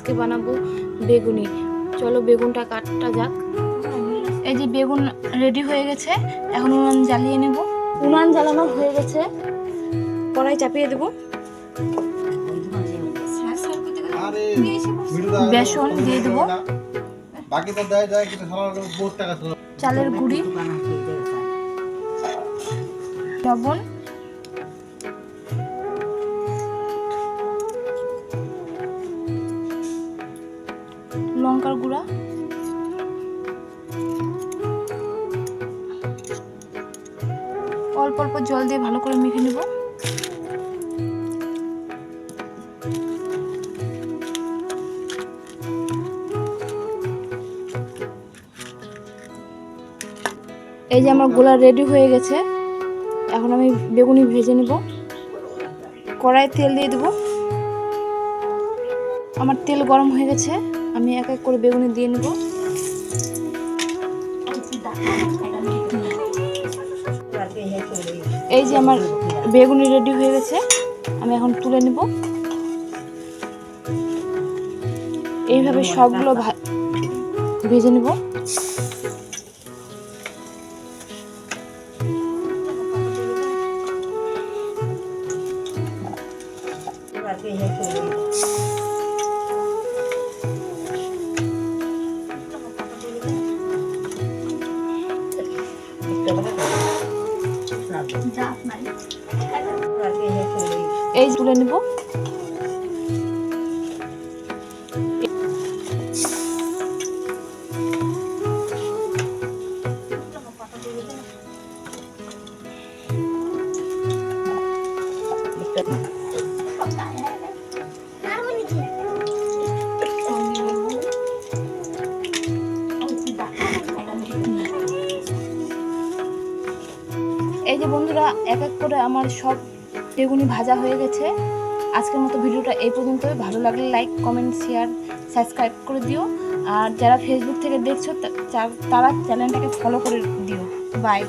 আজকে বানাবো বেগুনি। চলো বেগুনটা কাটটা যাক। এই যে বেগুন রেডি হয়ে গেছে, এখন উনান জ্বালিয়ে নেব। উনান জ্বালানো হয়ে গেছে, কড়াই চাপিয়ে দেব। বেসন দিয়ে দেবো, চালের গুঁড়ি, লবণ, লঙ্কার গুঁড়া, অল্প অল্প জল দিয়ে ভালো করে মেখে নেব। এই যে আমার গোলা রেডি হয়ে গেছে, এখন আমি বেগুনি ভেজে নেব। কড়াই তেল দিয়ে দেব। আমার তেল গরম হয়ে গেছে, আমি এক এক করে বেগুনি দিয়ে নেব। এই যে আমার বেগুনি রেডি হয়ে গেছে, আমি এখন তুলে নেব। এইভাবে সবগুলো ভেজে নেব। এই তুলে নেব। এই যে বন্ধুরা, এক এক করে আমার সব বেগুনি ভাজা হয়ে গেছে। আজকের মতো ভিডিওটা এই পর্যন্তই। ভালো লাগলে লাইক, কমেন্ট, শেয়ার, সাবস্ক্রাইব করে দিও। আর যারা ফেসবুক থেকে দেখছো তারা চ্যানেলটাকে ফলো করে দিও। বাই।